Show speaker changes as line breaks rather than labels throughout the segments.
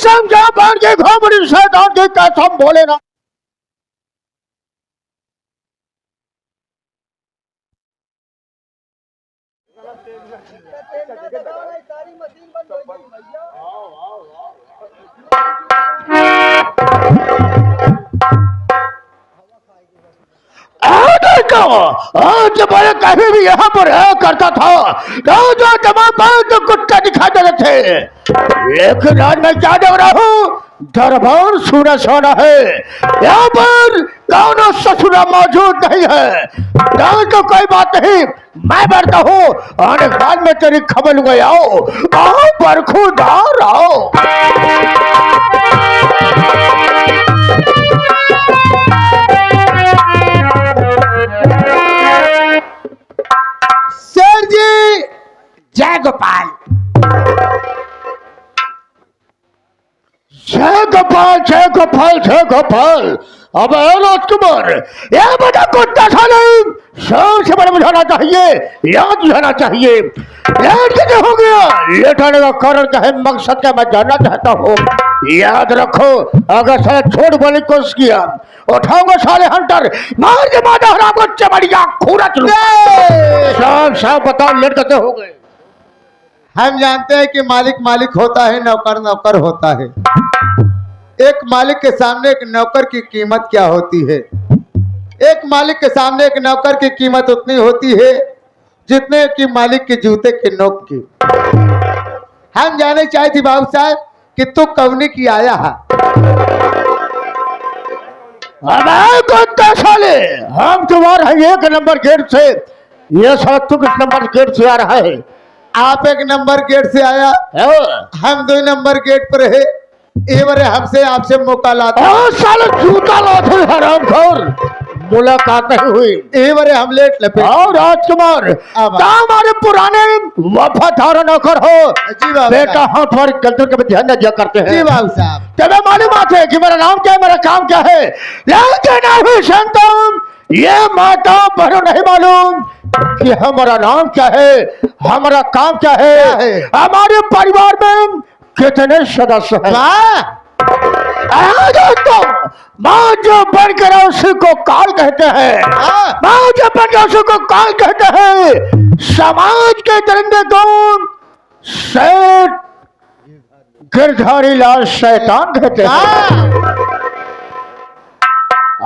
समझा बाढ़ के खोपड़ी शैतान की कसम बोले ना। आज बड़े कभी भी यहाँ पर करता था रोज तमाम कुत्ते दिखाई दे रहे थे, लेकिन आज मैं क्या देख रहा हूँ दरबार सूना सोना है। यहाँ पर कौन ससुरा मौजूद नहीं है। तो कोई बात नहीं, मैं बैठता हूँ और बाद में तेरी खबर लूंगा। आओ बरखुदार आओ।
सर जी जय गोपाल।
जय गोपाल जय गोपाल जय गोपाल। अब राजकुमार ये बता कुत्ता साले सबसे बड़ा बुझाना चाहिए, याद बुझाना चाहिए। लेट कैसे हो गया? लेट आने का कारण क्या है, मकसद क्या मैं जानना चाहता हूँ। याद रखो अगर साले छोड़ बोलने की कोशिश किया उठाऊंगा साले हंटर मार के माता हराम को चमड़िया खूरा चलूंगा। सब बताओ लेट कैसे हो गए?
हम जानते हैं कि मालिक मालिक होता है, नौकर नौकर होता है। एक मालिक के सामने एक नौकर की कीमत क्या होती है? एक मालिक के सामने एक नौकर की कीमत उतनी होती है जितने की मालिक के जूते के नोक की। हम जाने चाहे थी बाबू साहब कि तू कवनी की आया है।
साले हम तुम्हारा एक नंबर गेट से, ये साला तू किस नंबर गेट से आ रहा है?
आप एक नंबर गेट से आया, हम 2 नंबर गेट पर है। ये बारे हमसे आपसे मौका लाता
साले जूता लाते हरामखोर, मुलाकात नहीं हुई।
ये बारे हम लेट लपे।
और राजकुमार हमारे पुराने वफादार नौकर हो
जी बाबू
बेटा, हम तुम्हारी गलतियों के ध्यान न दिया करते हैं।
जी बाबू साहब
तुम्हें मालूम है कि मेरा नाम क्या है, मेरा काम क्या है, लेकिन अभी संतम ये माता बहनों नहीं मालूम कि हमारा नाम क्या है, हमारा काम क्या है, हमारे परिवार में कितने सदस्य हैं। दोस्तों माँ जो बनकर उसी को काल कहते हैं, माँ जो बनकर उसी को काल कहते हैं। समाज के दरिंदे को सेठ गिरधारी लाल शैतान कहते हैं।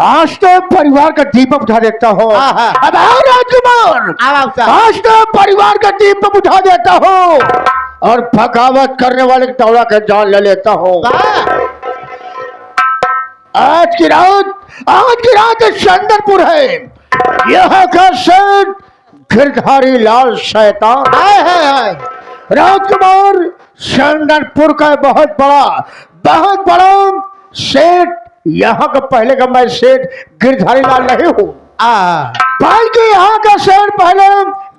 आज तो परिवार का दीपक बुझा देता हो। अब राजकुमार आज तो परिवार का दीपक बुझा देता हो और बगावत करने वाले दौड़ा के जान ले लेता हूँ। आज की रात चंदनपुर है। यह का सेठ गिरधारी लाल शैतान राजकुमार चंदनपुर का बहुत बड़ा सेठ। यहाँ का पहले का मैं सेठ गिरधारी लाल नहीं हूँ, बल्कि यहाँ का सेठ पहले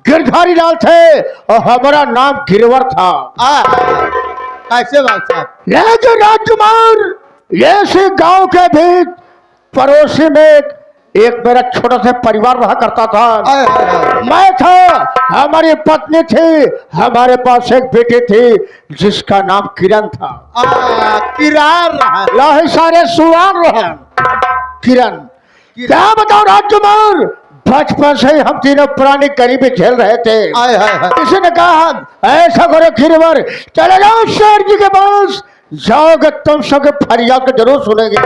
गिरधारी लाल थे और हमारा नाम गिरवर था।
कैसे बात साहब?
लेकिन राजकुमार ऐसे गांव के भी पड़ोसी में एक मेरा छोटा सा परिवार रहा करता था। मैं था, हमारी पत्नी थी, हमारे पास एक बेटी थी जिसका नाम किरण था।
किरण
लाही सारे सुवान रहे। किरण क्या बताओ राजकुमार, बचपन से ही हम तीनों पुरानी गरीबी झेल रहे थे। किसी ने कहा ऐसा करो गिरवर, चले जाओ शेर जी के पास, जाओगे तुम सबके फरियाद को जरूर सुनेंगे।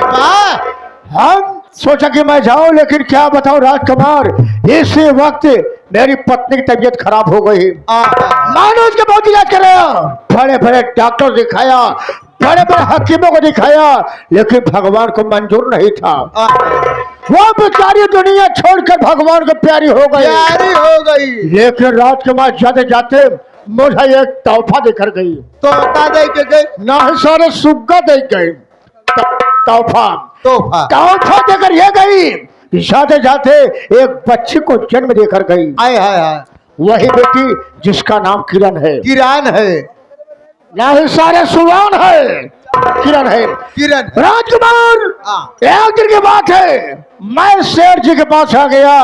हम सोचा कि मैं जाऊं, लेकिन क्या बताऊं राजकुमार, इसी वक्त मेरी पत्नी की तबीयत खराब हो गई। मैंने उसके बहुत इलाज कराया, बड़े बड़े डॉक्टर दिखाया, बड़े बड़े हकीमों को दिखाया, लेकिन भगवान को मंजूर नहीं था। वो बेचारी दुनिया छोड़कर भगवान को प्यारी हो गई।
प्यारी हो गई।
लेकिन राजकुमार जाते जाते मुझे एक तोहफा देकर गई।
तो बता दे के गई
ना ही सारे सुग्गा दे गई, तोहफा
तोहफा।
तोहफा देकर ये गई। जाते जाते एक बच्चे को जन्म देकर गई।
हाय हाय हाय।
वही बेटी जिसका नाम किरण है।
किरण है।
ना ही सारे सुवान है, किरण है।
किरण।
राजकुमार
हाँ।
एक दिन की बात है, मैं शेर जी के पास आ गया।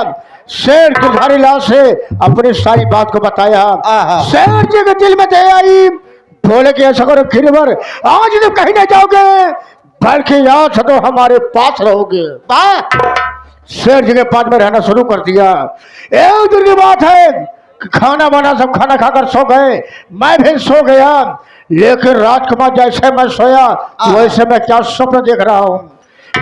शेर गिरधारी लाल से अपनी सारी बात को बताया।
आहा।
शेर जी के दिल में दया आई, बोले कि ऐसा करो गिरवर, आज तुम कहीं नहीं जाओगे, बल्कि आज तो हमारे पास रहोगे। शेर जी के पास में रहना शुरू कर दिया। एक दिन की बात है, खाना बना, सब खाना खाकर सो गए, मैं भी सो गया। लेकिन राजकुमार जैसे मैं सोया वैसे मैं क्या स्वप्न देख रहा हूँ।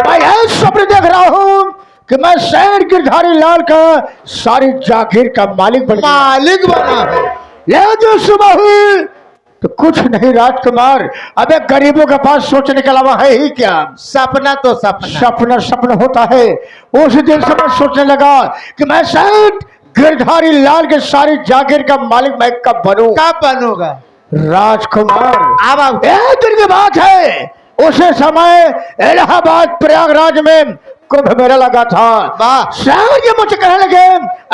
मैं यह स्वप्न देख रहा हूँ कि मैं शेर गिरधारी लाल का सारी जागीर का मालिक बन गया।
मालिक बना है।
यह जो सुबह हुई तो कुछ नहीं राजकुमार, अबे गरीबों के पास सोचने के अलावा है ही क्या।
सपना तो सपना।
सपना सपना होता है। उस दिन से मैं सोचने लगा कि मैं शायद गिरधारी लाल के सारी जागीर का मालिक मैं कब बनूं।
कब बनूंगा
राजकुमार
अब
एक दिन की बात है, उसे समय इलाहाबाद प्रयागराज में कुंभ मेला लगा था।
वाह।
शायद ये मुझे कहने लगे,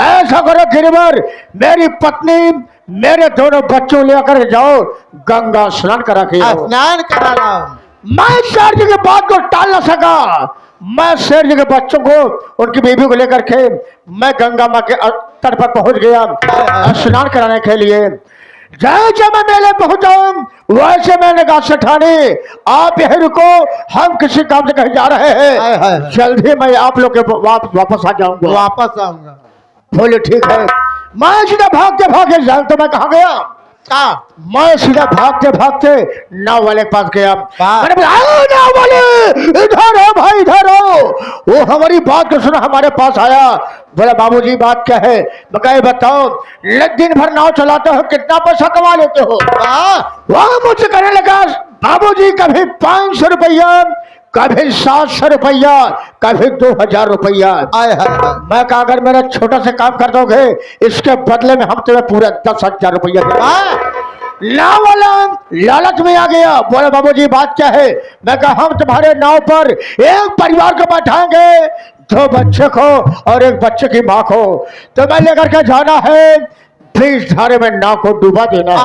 ऐसा करो गिरवर, मेरी पत्नी मेरे दोनों बच्चों लेकर जाओ, गंगा स्नान करा के आओ।
स्नान करा रहा हूँ।
मैं शेर जी की बात को टाल न सका। मैं शेर जी के बच्चों को, उनकी बीवी को लेकर के मैं गंगा माँ के तट पर पहुंच गया स्नान कराने के लिए। जैसे मैं मेले पहुंचा वैसे मैंने कहा सेठानी आप यही रुको, हम किसी काम से कहीं जा रहे हैं, जल्दी मैं आप लोग के वापस आ जाऊंगा।
वापस आऊंगा।
बोले ठीक है। मैं सीधा भागते भागते जानते मैं कहाँ गया। मैं सीधा भागते भागते नाव वाले के पास गया। मैंने बोला नाव वाले इधर हो भाई, इधर हो। वो हमारी बात को सुना, हमारे पास आया। बोला बाबूजी बात क्या है। मैं कहे बताओ, दिन भर नाव चलाते हो, कितना पैसा कमा लेते हो। वह मुझसे कहने लगा बाबूजी कभी 500 रुपया, कभी 700 रुपया, कभी 2000 रुपया। मैं कहा अगर मेरा छोटा सा काम कर दोगे इसके बदले में हम तुम्हें पूरा 10,000 रुपया देंगे। नाव वाला लालच में आ गया। बोले बाबूजी बात क्या है। मैं कहा हम तुम्हारे नाव पर एक परिवार को बैठाएंगे, 2 बच्चे को और 1 बच्चे की माँ को, तो मैं लेकर के जाना है, 20 धारे में नाव को डुबा देना।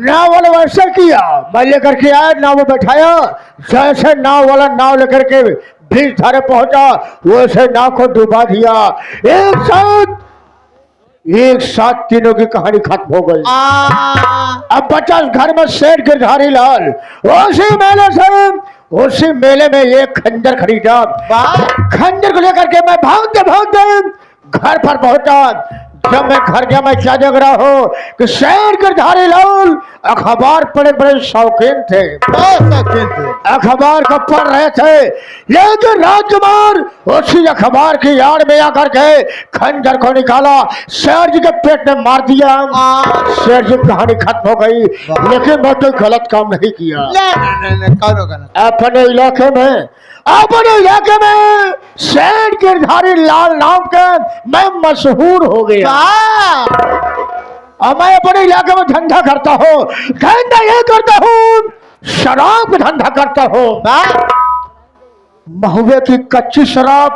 नाव वाला वैसे किया, मैं लेकर के आया, नाव में बैठाया। जैसे नाव वाला नाव लेकर के 20 धारे पहुंचा वैसे नाव को डुबा दिया। एक साथ तीनों की कहानी खत्म हो गई। अब बचा घर में शेर गिरधारी लाल। उसी मेले में एक खंजर खरीदा। खंजर को लेकर के मैं भागते भागते घर पर पहुंचा। जब मैं घर गया मैं क्या देख रहा हूँ कि शेर गिरधारी लाल अखबार पढ़े बड़े शौकीन थे, अखबार को पढ़ रहे थे। लेकिन राजकुमार उसी अखबार की आड़ में आकर के खंजर को निकाला, शेर जी के पेट में मार दिया। शेर जी की कहानी खत्म हो गई। लेकिन मैं कोई गलत काम नहीं किया। अपने इलाके में शेर गिरधारी लाल नाम का मैं मशहूर हो गया। और मैं अपने इलाके में धंधा करता हूँ। धंधा ये करता हूँ, शराब का धंधा करता हूँ। महुए की कच्ची शराब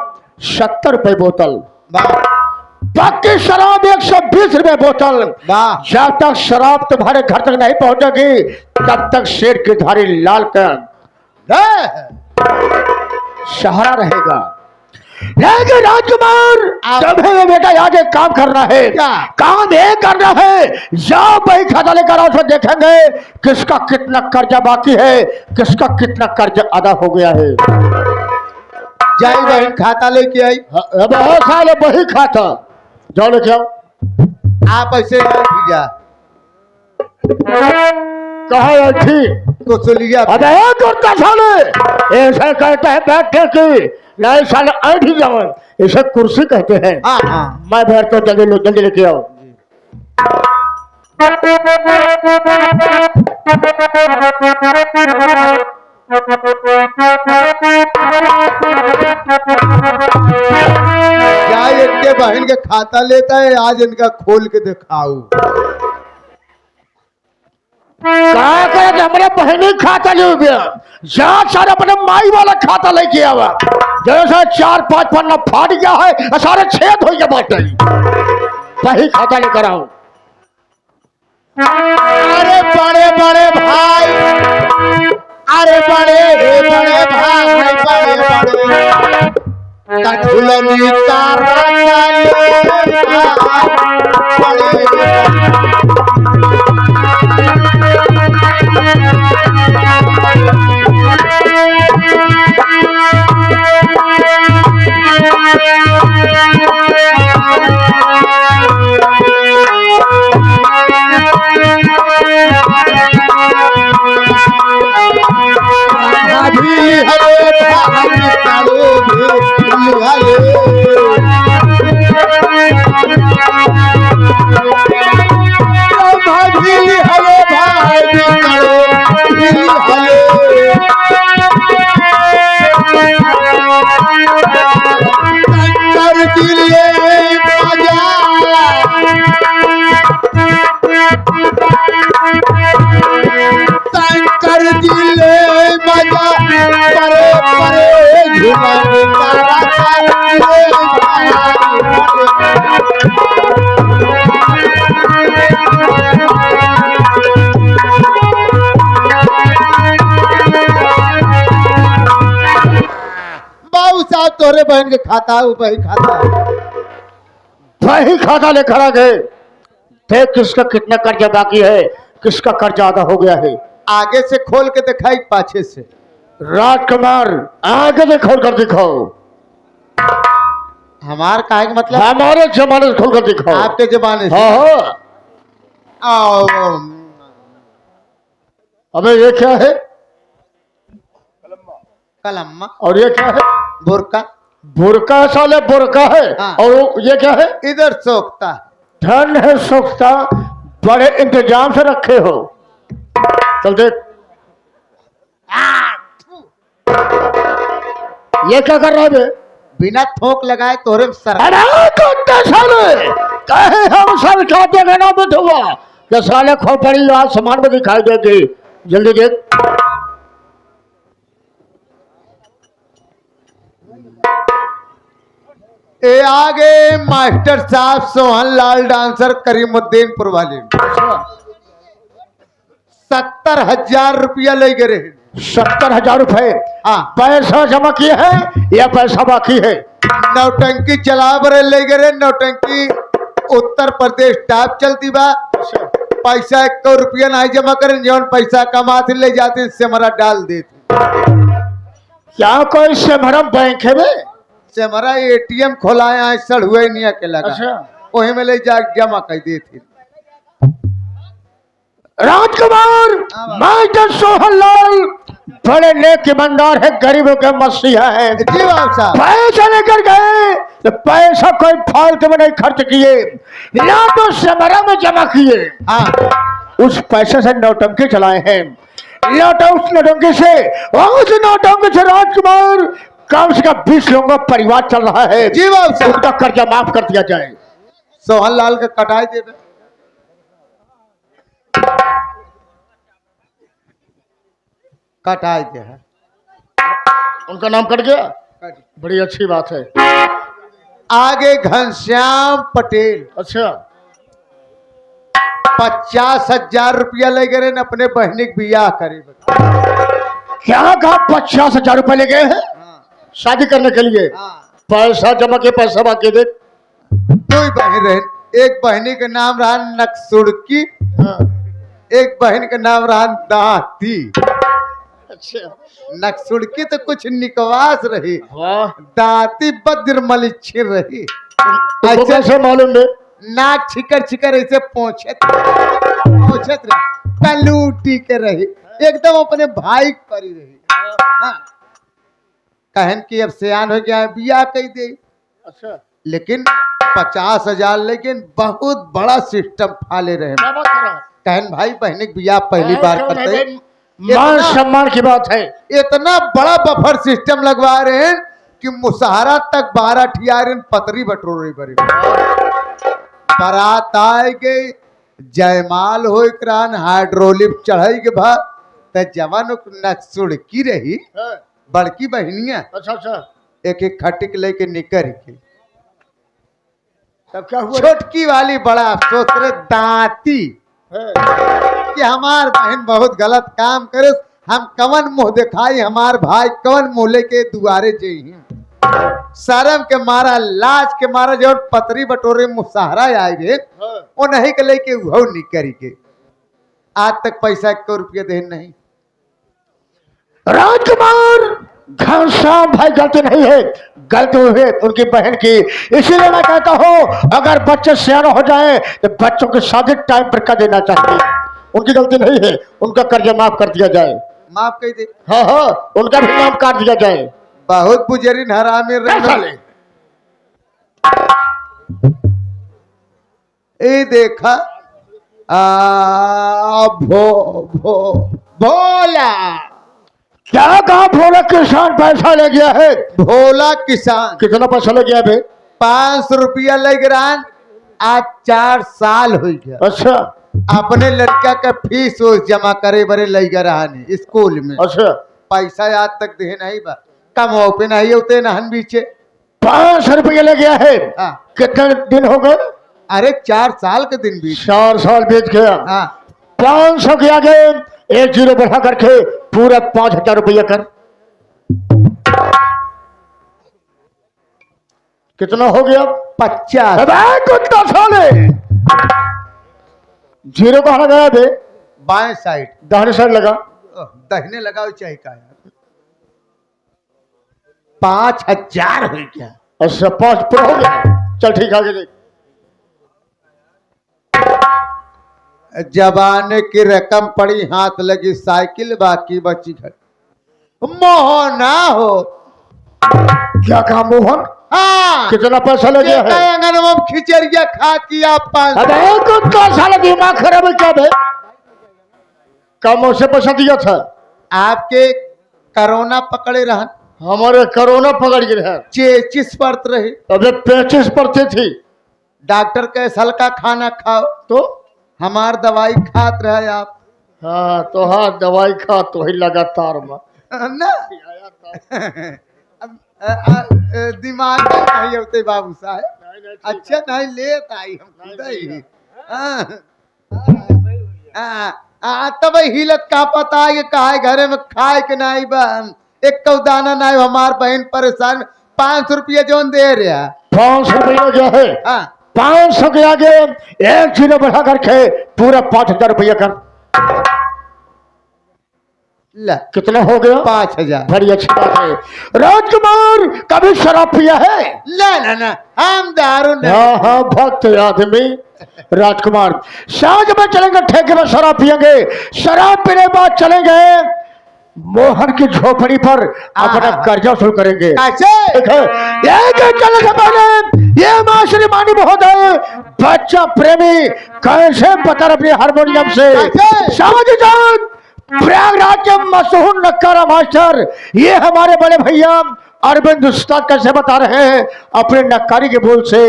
70 रुपए बोतल, पक्की शराब 120 रुपए बोतल। जब तक शराब तुम्हारे घर तक नहीं पहुंचेगी तब तक शेर गिरधारी लाल का सहारा रहेगा। लेकिन राजकुमार तुम्हें बेटा आज एक काम करना है। काम ये करना है, जाओ बही खाता लेकर आओ, तो देखेंगे किसका कितना कर्जा बाकी है, किसका कितना कर्जा अदा हो गया है।
जाई बहन खाता लेके आई।
बहुत साल बही खाता, जाओ लेके आओ।
आप ऐसे जा
कहा आई थी?
कुचलिया
अबे कुत्ता साले, ऐसे कहते हैं बैठे की नहीं साले ऐठ ही जाओ, इसे कुर्सी कहते हैं।
हाँ हाँ
मैं बैठ तो जल्दी लो, जल्दी लेके आओ।
क्या इनके बहन के खाता लेता है, आज इनका खोल के दिखाऊ।
क्या करे हमारे बहनी खाता जो गया, जा सारे अपने माई वाला खाता लेके आवा। जैसे 4-5 पन्ना फाट गया है, सारे छेद हो गया बाटे, वही खाता लेकर आओ।
अरे बड़े बड़े भाई, अरे बड़े बड़े भाई, बड़े बड़े कठुलनी का राजा लेगा, भाभी हरे भाभी काले भी हरे, भाभी हरे भाभी काले भी हरे, कर दिले मजा, कर दिले मजा, परे परे झुमर तारा बाबू साहब तोरे बहन के खाता है, वही खाता है।
वही खाता लेकर आ गए। देख किसका कितना कर्जा बाकी है, किसका कर्जा आधा हो गया है।
आगे से खोल के दिखाई, पाछे से।
राजकुमार आगे से खोल कर दिखाओ।
हमार काहे का मतलब?
हमारे जमाने से खोल कर दिखाओ।
आपके जमाने से?
हाँ।
आओ,
अबे ये क्या है?
कलम्मा।
और ये क्या है?
बुरका।
बुरका साले बुरका है।
हाँ।
और ये क्या है?
इधर सोखता।
धन है सोखता, बड़े इंतजाम से रखे हो। चल देख ये क्या कर रहा है बे?
बिना थोक लगाए तोरे में सर।
अरे कुत्ते साले, कहे हम सब खाते ना बिठुआ, ये साले खोपड़ी आसमान में दिखाई देगी। जल्दी देख।
ए आगे मास्टर साहब सोहन लाल डांसर करीमुद्दीनपुर वाले 70,000 रुपया ले गए।
70,000 रुपए?
हाँ।
पैसा जमा किए हैं या पैसा बाकी है?
नौटंकी चला बरे ले गए। नौटंकी उत्तर प्रदेश टाप चलती बा। पैसा 1 रुपया नहीं जमा करें, जौन पैसा कमाते ले जाते सेमरा डाल देते।
क्या कोई सेमरम बैंक है बे?
सेमरा एटीएम खोलाया है, सड़ हुए नहीं के लगा।
अच्छा।
वही में ले जा जमा कर देते।
राजकुमार मास्टर सोहन लाल बड़े नेक ईमानदार है, गरीबों के मसीहा है।
जी बाबू साहब।
पैसा लेकर गए तो पैसा कोई फालतू में नहीं खर्च किए, या तो सेमरा में जमा किए।
हाँ।
उस पैसे से नौटंकी चलाए हैं। उस नौटंकी से राजकुमार कम से कम 20 लोगों का परिवार चल रहा है।
जी बाबू साहब।
उनका कर्जा माफ कर दिया जाए।
सोहन लाल का कटाई देवे। कटाई दे है।
उनका नाम कट गया, बड़ी अच्छी बात है।
आगे घनश्याम पटेल।
अच्छा।
50,000 रुपया ले गए न अपने बहनी के बियाह करे।
क्या कहा? 50,000 रुपए ले गए हैं शादी करने के लिए? पैसा जमा के पैसा बाकी दे।
2 बहन रहे, एक बहनी का नाम रहा नक्सुड़की, एक बहन का नाम रहा दाती।
अच्छा।
नक्सुड़की तो कुछ निकवास रही,
वाह।
दाती बद्र मलिच्छी रही।
कैसे मालूम है?
नाक छिकर छिकर ऐसे पहुंचे रहे। कलूटी के रही, एकदम अपने भाई पर ही रही। हाँ। कहन की अब सियान हो गया है, बिया कही दे।
अच्छा
लेकिन 50,000 लेकिन बहुत बड़ा सिस्टम फाले रहे।
क्या बात कर रहा है?
कहन भाई बहनी के बिया पहली बार
क्यों नहीं
करते,
भाई? मान सम्मान की बात है।
इतना बड़ा बफर सिस्टम लगवा रहे हैं कि मुसहरा तक 12 ठियारन पतरी बटोर रही बड़ी। बारात आए गई, जयमाल हो करान हाइड्रोलिक चढ़ाई के बाद त जवान नक्सुड़की रही
हाँ,
बड़की बहनिया
अच्छा अच्छा,
एक एक खटिक लेके निकर के,
तब क्या हुआ?
छोटकी वाली बड़ा अफसोस करे दांती
हाँ,
कि हमार बहन बहुत गलत काम करे, हम कवन मुंह दिखाई, हमार भाई कवन मुंह लेके दुआरे जाइए। शर्म के मारा लाज के मारा जो पतरी बटोरे मुसहरा आए गे
हाँ।
वो नहीं के लेके वो निकरी के, आज तक पैसा 1 रुपया दे नहीं।
राजकुमार घनश्याम भाई गलती नहीं है, गलती हुई उनकी बहन की। इसीलिए मैं कहता हूँ अगर बच्चे सियाने हो जाएं तो बच्चों की शादी टाइम पर कर देना चाहिए। उनकी गलती नहीं है, उनका कर्जा माफ कर दिया जाए।
माफ कही दे,
हाँ हाँ, उनका भी नाम काट दिया जाए।
बहुत बुजरी हरामी
कैसा ले?
ए देखा भोला
क्या कहा? भोला किसान पैसा ले गया है।
भोला किसान
कितना पैसा ले गया बे?
500 रुपया लग रहा, आज 4 साल हो गया।
अच्छा
अपने लड़का का फीस वो जमा करे बरे लग रहा नहीं स्कूल में,
अच्छा,
पैसा आज तक दे नहीं बा, कम पे नहीं होते नहन बीचे।
500 रुपया ले गया है।
हाँ।
कितने दिन हो गए?
अरे 4 साल के दिन बीच।
4 साल बीत गया।
हाँ
500 के आगे 1 जीरो बढ़ा करके पूरा 5,000 रुपया कर। कितना हो गया?
50।
अबे कुत्ता साले, जीरो कहाँ गया बे?
बाएं साइड
दाहिने साइड लगा।
दहने लगाओ चाहे का यार, 5,000 हो गया।
अच्छा 5 पूरा हो गया। चल ठीक, आगे देख।
जबाने की रकम पड़ी, हाथ लगी साइकिल, बाकी बची घर। मोहना हो
क्या कहा मोहन?
हाँ,
कितना पैसा ले गया है?
खिचड़िया खा किया 500।
अबे कुत्ता साला, दिमाग खराब है क्या बे? कम से पैसा दिया था?
आपके कोरोना पकड़े रहा,
हमारे कोरोना पकड़ गए हैं।
चेचिस पड़त रहे,
अबे 35 पड़ती थी।
डॉक्टर के हल्का खाना खाओ
तो
हमार दवाई खात रहे आप।
हाँ तो हाँ, दवाई खा तो ही लगातार में
ना दिमाग में नहीं होते बाबू साहब, अच्छा नहीं लेत आई हम खुद ही। तब हिलत का पता है कि कहा घरे में खाए के नहीं बन, एक कौ दाना नहीं, हमार बहन परेशान। 500 रुपया जोन दे रहा,
500 रुपया गया है।
हाँ
500 के आगे 1 जीरो बढ़ा करके पूरा 5,000 रुपया कर।
ला
कितना हो गया?
5,000।
बड़ी अच्छी बात है। राजकुमार कभी शराब पिया है?
ना ना ना, हम दारू नहीं।
हाँ हाँ, भक्त आदमी। राजकुमार साँझ में चलेंगे ठेके में, शराब पियेंगे, शराब पीने के बाद चलेंगे मोहन की झोपड़ी पर अपना कर्जा वसूल करेंगे।
कैसे?
चलने से पहले ये माँ श्रीमानी महोदय बच्चा प्रेमी कैसे बता अपने हारमोनियम से समझ जाओ। प्रयागराज के मशहूर नक्कारा मास्टर ये हमारे बड़े भैया अरविंद उस्ताद कैसे बता रहे हैं अपने नक्कारी के बोल से।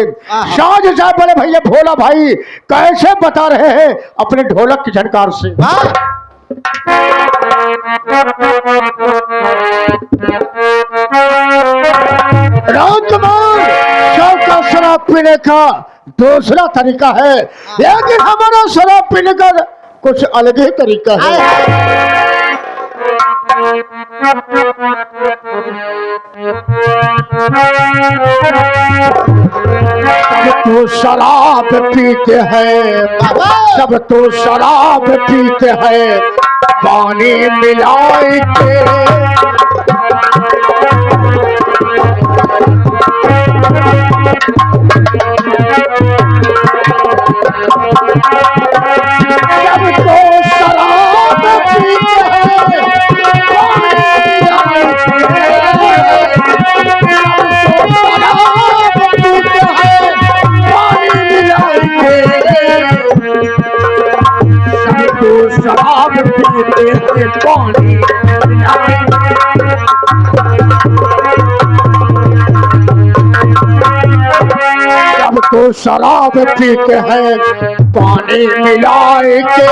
शाहज साहब बड़े भैया भोला भाई कैसे बता रहे हैं अपने ढोलक की झनकार से। राजकुमार शौक का शराब पीने का दूसरा तरीका है, लेकिन हमारा शराब पीने का कुछ अलग ही तरीका है। सब तो शराब पीते हैं, सब तो शराब पीते हैं, पानी मिलाए के। जब तो शराब शराब पीते हैं पानी मिलाए के,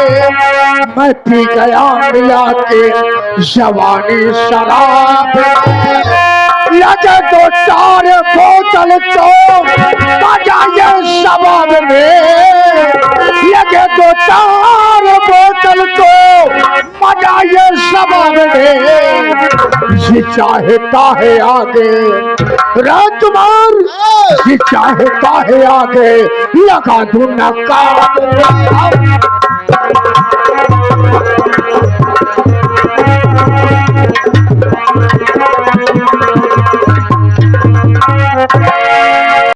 मैं पी गया मिला के जवानी शराब में। लगे तो 4 बोतल तो बजाए शबाब में, लगे तो 4 बोतल तो मजाए शबाब में। जी चाहता है आगे राजकुमार, जी चाहता है आगे लगा दूं नकाब।